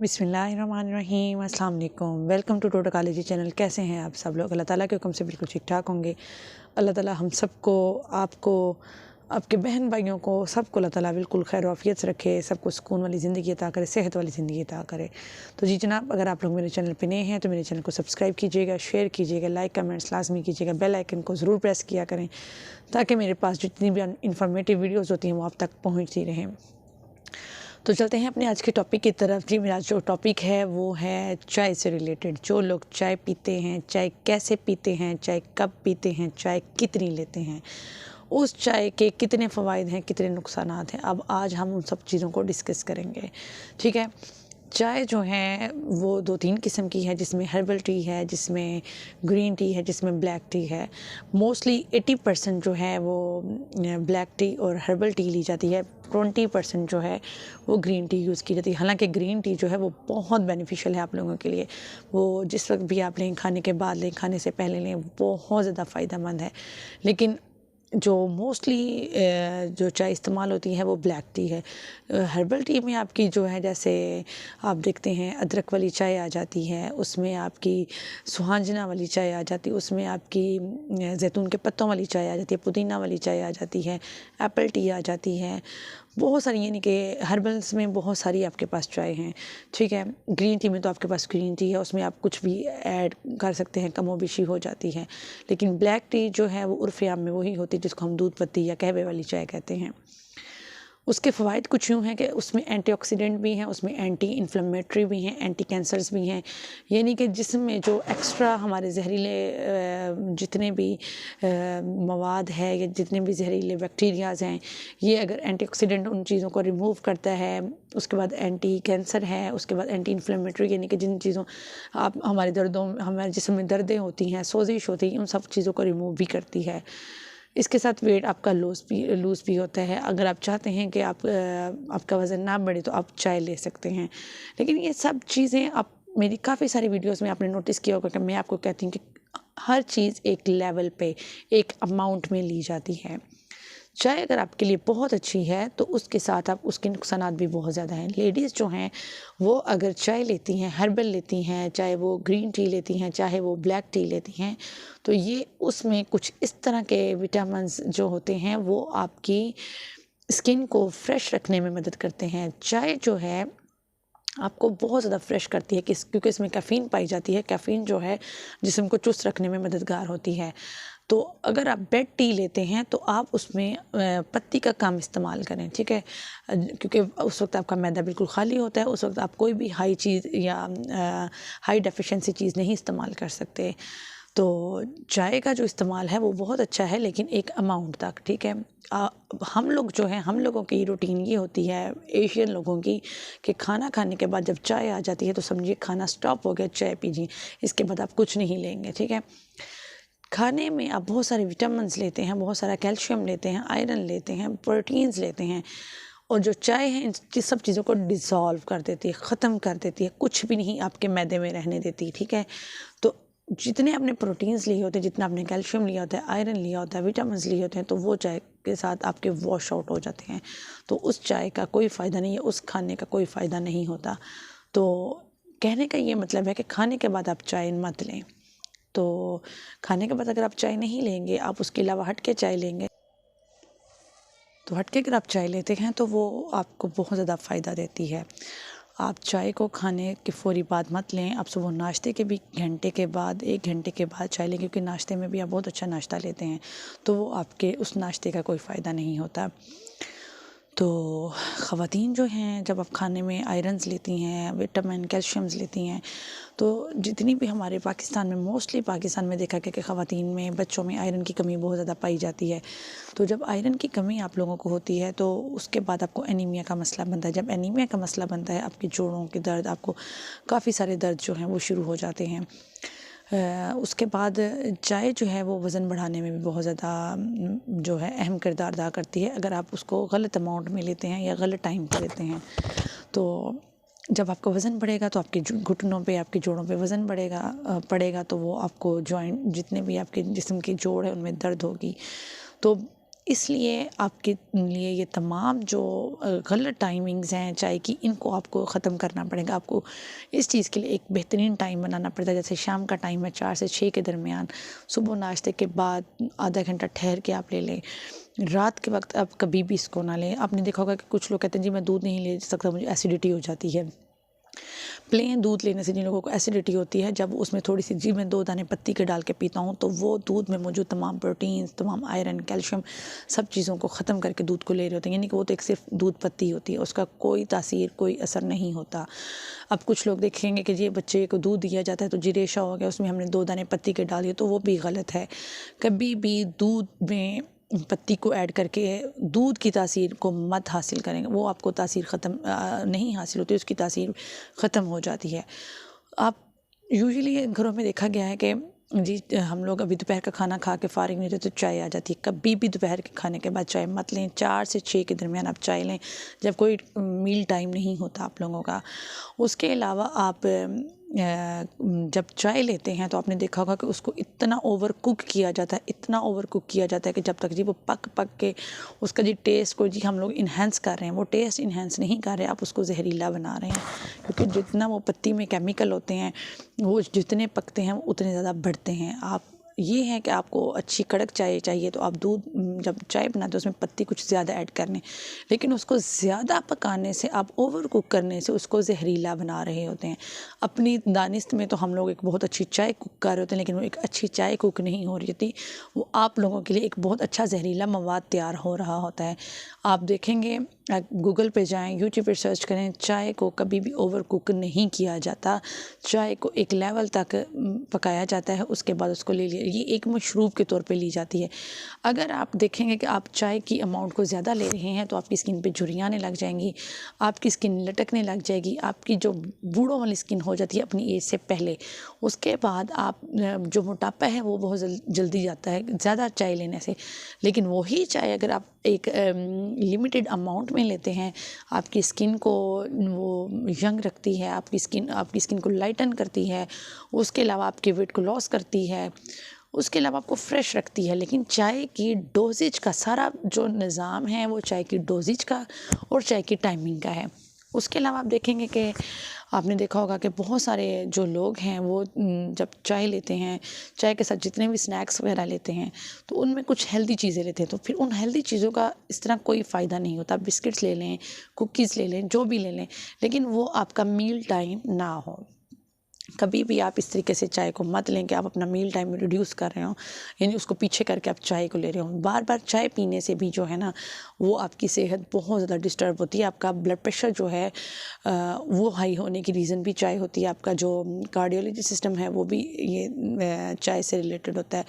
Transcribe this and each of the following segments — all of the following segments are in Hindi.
बिस्मिल्लाहिर्रहमानिर्रहीम, अस्सलाम वालेकुम। Welcome to tautology channel. कैसे हैं आप सब लोग? अल्लाह ताला के हुक्म से बिल्कुल ठीक ठाक होंगे। अल्लाह ताला हम सबको, आपको, आपके बहन भाइयों को, सबको अल्लाह ताला बिल्कुल खैर आफियत से रखे, सबको सुकून वाली ज़िंदगी अता करे, सेहत वाली ज़िंदगी अता करे। तो जी जनाब, अगर आप लोग मेरे चैनल पे नए हैं तो मेरे चैनल को सब्सक्राइब कीजिएगा, शेयर कीजिएगा, लाइक कमेंट्स लाजमी कीजिएगा, बेल आइकन को ज़रूर प्रेस किया करें ताकि मेरे पास जितनी भी इन्फॉर्मेटिव वीडियोज़ होती हैं वो आप तक पहुँचती रहें। तो चलते हैं अपने आज के टॉपिक की तरफ। जी, मेरा जो टॉपिक है वो है चाय से रिलेटेड। जो लोग चाय पीते हैं, चाय कैसे पीते हैं, चाय कब पीते हैं, चाय कितनी लेते हैं, उस चाय के कितने फ़वाइद हैं, कितने नुकसानात हैं, अब आज हम उन सब चीज़ों को डिस्कस करेंगे। ठीक है। चाय जो है वो 2-3 किस्म की है, जिसमें हर्बल टी है, जिसमें ग्रीन टी है, जिसमें ब्लैक टी है। मोस्टली 80% जो है वो ब्लैक टी और हर्बल टी ली जाती है, 20% जो है वो ग्रीन टी यूज़ की जाती है। हालांकि ग्रीन टी जो है वो बहुत बेनिफिशियल है आप लोगों के लिए। वो जिस वक्त भी आप लें, खाने के बाद लें, खाने से पहले लें, बहुत ज़्यादा फ़ायदा मंद है। लेकिन जो मोस्टली जो चाय इस्तेमाल होती है वो ब्लैक टी है। हर्बल टी में आपकी जो है, जैसे आप देखते हैं अदरक वाली चाय आ जाती है, उसमें आपकी सुहांजना वाली चाय आ जाती है, उसमें आपकी जैतून के पत्तों वाली चाय आ जाती है, पुदीना वाली चाय आ जाती है, एप्पल टी आ जाती है, बहुत सारी, यानी कि हर्बल्स में बहुत सारी आपके पास चाय हैं। ठीक है। ग्रीन टी में तो आपके पास ग्रीन टी है, उसमें आप कुछ भी ऐड कर सकते हैं, कमोबेशी हो जाती है। लेकिन ब्लैक टी जो है वो उर्फ़ आम में वही होती है जिसको हम दूध पत्ती या कहवे वाली चाय कहते हैं। उसके फ़वाइद कुछ यूँ हैं कि उसमें एंटीऑक्सीडेंट भी हैं, उसमें एंटी इन्फ्लेमेटरी भी हैं, एंटी कैंसर्स भी हैं। यानी कि जिस्म में जो एक्स्ट्रा हमारे जहरीले जितने भी मवाद है या जितने भी जहरीले बैक्टीरियाज़ हैं, ये अगर एंटीऑक्सीडेंट उन चीज़ों को रिमूव करता है, उसके बाद एंटी कैंसर है, उसके बाद एंटी इन्फ्लेमेटरी, यानी कि जिन चीज़ों आप हमारे दर्दों, हमारे जिस्म में दर्दें होती हैं, सोजिश होती है, उन सब चीज़ों को रिमूव भी करती है। इसके साथ वेट आपका लूज़ भी होता है। अगर आप चाहते हैं कि आपका वज़न ना बढ़े तो आप चाय ले सकते हैं। लेकिन ये सब चीज़ें आप मेरी काफ़ी सारी वीडियोस में आपने नोटिस किया होगा कि मैं आपको कहती हूँ कि हर चीज़ एक लेवल पे, एक अमाउंट में ली जाती है। चाय अगर आपके लिए बहुत अच्छी है तो उसके साथ आप उसके नुकसानात भी बहुत ज़्यादा हैं। लेडीज़ जो हैं वो अगर चाय लेती हैं, हर्बल लेती हैं, चाहे वो ग्रीन टी लेती हैं, चाहे वो ब्लैक टी लेती हैं, तो ये उसमें कुछ इस तरह के विटामिन्स जो होते हैं वो आपकी स्किन को फ्रेश रखने में मदद करते हैं। चाय जो है आपको बहुत ज़्यादा फ्रेश करती है, क्योंकि इसमें कैफ़ीन पाई जाती है। कैफ़ीन जो है जिस्म को चुस्त रखने में मददगार होती है। तो अगर आप बेड टी लेते हैं तो आप उसमें पत्ती का कम इस्तेमाल करें। ठीक है। क्योंकि उस वक्त आपका मैदा बिल्कुल खाली होता है, उस वक्त आप कोई भी हाई चीज़ या हाई डेफिशिएंसी चीज़ नहीं इस्तेमाल कर सकते। तो चाय का जो इस्तेमाल है वो बहुत अच्छा है, लेकिन एक अमाउंट तक। ठीक है। हम लोग जो हैं, हम लोगों की रूटीन ये होती है, एशियन लोगों की, कि खाना खाने के बाद जब चाय आ जाती है तो समझिए खाना स्टॉप हो गया, चाय पीजिए, इसके बाद आप कुछ नहीं लेंगे। ठीक है। खाने में आप बहुत सारे विटामिन्स लेते हैं, बहुत सारा कैल्शियम लेते हैं, आयरन लेते हैं, प्रोटीन्स लेते हैं, और जो चाय है इन सब चीज़ों को डिसॉल्व कर देती है, ख़त्म कर देती है, कुछ भी नहीं आपके मैदे में रहने देती। ठीक है। तो जितने आपने प्रोटीन्स लिए होते हैं, जितना आपने कैल्शियम लिया होता है, आयरन लिया होता है, विटामिन्स लिए होते हैं, तो वो चाय के साथ आपके वॉश आउट हो जाते हैं। तो उस चाय का कोई फ़ायदा नहीं है, उस खाने का कोई फ़ायदा नहीं होता। तो कहने का ये मतलब है कि खाने के बाद आप चाय मत लें। तो खाने के बाद अगर आप चाय नहीं लेंगे, आप उसके अलावा हट के चाय लेंगे, तो हट के अगर आप चाय लेते हैं तो वो आपको बहुत ज़्यादा फ़ायदा देती है। आप चाय को खाने के फ़ौरी बाद मत लें। आप सुबह नाश्ते के भी घंटे के बाद, 1 घंटे के बाद चाय लें, क्योंकि नाश्ते में भी आप बहुत अच्छा नाश्ता लेते हैं, तो वो आपके उस नाश्ते का कोई फ़ायदा नहीं होता। तो ख़वातीन जो हैं, जब आप खाने में आयरन्स लेती हैं, विटामिन, कैल्शियम्स लेती हैं, तो जितनी भी हमारे पाकिस्तान में, मोस्टली पाकिस्तान में देखा गया कि ख़वातीन में, बच्चों में आयरन की कमी बहुत ज़्यादा पाई जाती है। तो जब आयरन की कमी आप लोगों को होती है तो उसके बाद आपको एनीमिया का मसला बनता है। जब एनीमिया का मसला बनता है, आपके जोड़ों के दर्द, आपको काफ़ी सारे दर्द जो हैं वो शुरू हो जाते हैं। उसके बाद चाय जो है वो वज़न बढ़ाने में भी बहुत ज़्यादा जो है अहम किरदार अदा करती है, अगर आप उसको गलत अमाउंट में लेते हैं या गलत टाइम पर लेते हैं। तो जब आपका वज़न बढ़ेगा तो आपके घुटनों पे, आपके जोड़ों पे वज़न पड़ेगा, तो वो आपको जॉइंट, जितने भी आपके जिस्म के जोड़ हैं उनमें दर्द होगी। तो इसलिए आपके लिए ये तमाम जो गलत टाइमिंग्स हैं चाय की, इनको आपको ख़त्म करना पड़ेगा। आपको इस चीज़ के लिए एक बेहतरीन टाइम बनाना पड़ता है। जैसे शाम का टाइम है 4 से 6 के दरमियान, सुबह नाश्ते के बाद आधा घंटा ठहर के आप ले लें। रात के वक्त आप कभी भी इसको ना लें। आपने देखा होगा कि कुछ लोग कहते हैं जी मैं दूध नहीं ले सकता, मुझे एसिडिटी हो जाती है। प्लेन दूध लेने से जिन लोगों को एसिडिटी होती है, जब उसमें थोड़ी सी जी मैं 2 दाने पत्ती के डाल के पीता हूँ, तो वो दूध में मौजूद तमाम प्रोटीन्स, तमाम आयरन, कैल्शियम, सब चीज़ों को ख़त्म करके दूध को ले रहे होते हैं। यानी कि वो तो एक सिर्फ दूध पत्ती होती है, उसका कोई तासीर, कोई असर नहीं होता। अब कुछ लोग देखेंगे कि ये बच्चे को दूध दिया जाता है तो जी रेशा हो गया, उसमें हमने 2 दाने पत्ती के डाल दिए, तो वो भी गलत है। कभी भी दूध में पत्ती को ऐड करके दूध की तासीर को मत हासिल करेंगे, वो आपको तासीर ख़त्म नहीं हासिल होती, उसकी तासीर ख़त्म हो जाती है। आप यूजुअली घरों में देखा गया है कि जी हम लोग अभी दोपहर का खाना खा के फ़ारिग नहीं होते तो चाय आ जाती है। कभी भी दोपहर के खाने के बाद चाय मत लें। 4 से 6 के दरमियान आप चाय लें, जब कोई मील टाइम नहीं होता आप लोगों का। उसके अलावा आप जब चाय लेते हैं तो आपने देखा होगा कि उसको इतना ओवर कुक किया जाता है, इतना ओवर कुक किया जाता है कि जब तक जी वो पक के उसका जी टेस्ट को जी हम लोग इन्हेंस कर रहे हैं, वो टेस्ट इन्हेंस नहीं कर रहे, आप उसको जहरीला बना रहे हैं। क्योंकि जितना वो पत्ती में केमिकल होते हैं, वो जितने पकते हैं वो उतने ज़्यादा बढ़ते हैं। आप ये है कि आपको अच्छी कड़क चाय चाहिए तो आप दूध जब चाय बनाते हो उसमें पत्ती कुछ ज़्यादा ऐड करने, लेकिन उसको ज़्यादा पकाने से, आप ओवर कुक करने से उसको जहरीला बना रहे होते हैं। अपनी दानिश में तो हम लोग एक बहुत अच्छी चाय कुक कर रहे होते हैं, लेकिन वो एक अच्छी चाय कुक नहीं हो रही थी, वो आप लोगों के लिए एक बहुत अच्छा जहरीला मवाद तैयार हो रहा होता है। आप देखेंगे, गूगल पे जाएं, यूट्यूब पर सर्च करें, चाय को कभी भी ओवर कुक नहीं किया जाता। चाय को एक लेवल तक पकाया जाता है, उसके बाद उसको ले लिया, ये एक मशरूब के तौर पे ली जाती है। अगर आप देखेंगे कि आप चाय की अमाउंट को ज़्यादा ले रहे हैं तो आपकी स्किन पे झुर्रियाँ आने लग जाएंगी, आपकी स्किन लटकने लग जाएगी, आपकी जो बूढ़ों वाली स्किन हो जाती है अपनी एज से पहले। उसके बाद आप जो मोटापा है वो बहुत जल्दी जाता है ज़्यादा चाय लेने से। लेकिन वही चाय अगर आप एक लिमिटेड अमाउंट में लेते हैं, आपकी स्किन को वो यंग रखती है, आपकी स्किन को लाइटन करती है, उसके अलावा आपके वेट को लॉस करती है, उसके अलावा आपको फ्रेश रखती है। लेकिन चाय की डोजेज का सारा जो निज़ाम है वो चाय की डोजेज का और चाय की टाइमिंग का है। उसके अलावा आप देखेंगे कि आपने देखा होगा कि बहुत सारे जो लोग हैं वो जब चाय लेते हैं, चाय के साथ जितने भी स्नैक्स वगैरह लेते हैं तो उनमें कुछ हेल्दी चीज़ें लेते हैं, तो फिर उन हेल्दी चीज़ों का इस तरह कोई फ़ायदा नहीं होता। बिस्किट्स ले लें, कुकीज़ ले लें, जो भी ले लें, लेकिन वो आपका मील टाइम ना हो। कभी भी आप इस तरीके से चाय को मत लें कि आप अपना मील टाइम रिड्यूस कर रहे हो, यानी उसको पीछे करके आप चाय को ले रहे हो। बार बार चाय पीने से भी जो है ना, वो आपकी सेहत बहुत ज़्यादा डिस्टर्ब होती है। आपका ब्लड प्रेशर जो है वो हाई होने की रीज़न भी चाय होती है। आपका जो कार्डियोलॉजी सिस्टम है वो भी ये चाय से रिलेटेड होता है।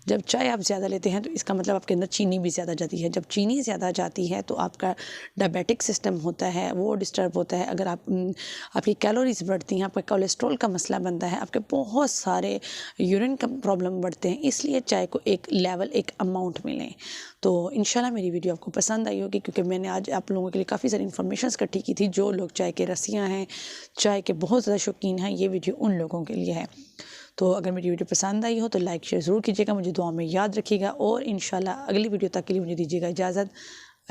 जब चाय आप ज़्यादा लेते हैं तो इसका मतलब आपके अंदर चीनी भी ज़्यादा जाती है। जब चीनी ज़्यादा जाती है तो आपका डायबिटिक सिस्टम होता है वो डिस्टर्ब होता है। अगर आपकी कैलोरीज बढ़ती हैं, आपका कोलेस्ट्रॉल का मसला बनता है, आपके बहुत सारे यूरिन का प्रॉब्लम बढ़ते हैं। इसलिए चाय को एक लेवल, एक अमाउंट में लें। तो इंशाल्लाह मेरी वीडियो आपको पसंद आई होगी, क्योंकि मैंने आज आप लोगों के लिए काफ़ी सारी इन्फॉर्मेशन इकट्ठी की थी। जो लोग चाय के रसियाँ हैं, चाय के बहुत ज़्यादा शौकीन हैं, ये वीडियो उन लोगों के लिए है। तो अगर मेरी वीडियो पसंद आई हो तो लाइक शेयर ज़रूर कीजिएगा, मुझे दुआ में याद रखिएगा, और इंशाल्लाह अगली वीडियो तक के लिए मुझे दीजिएगा इजाज़त।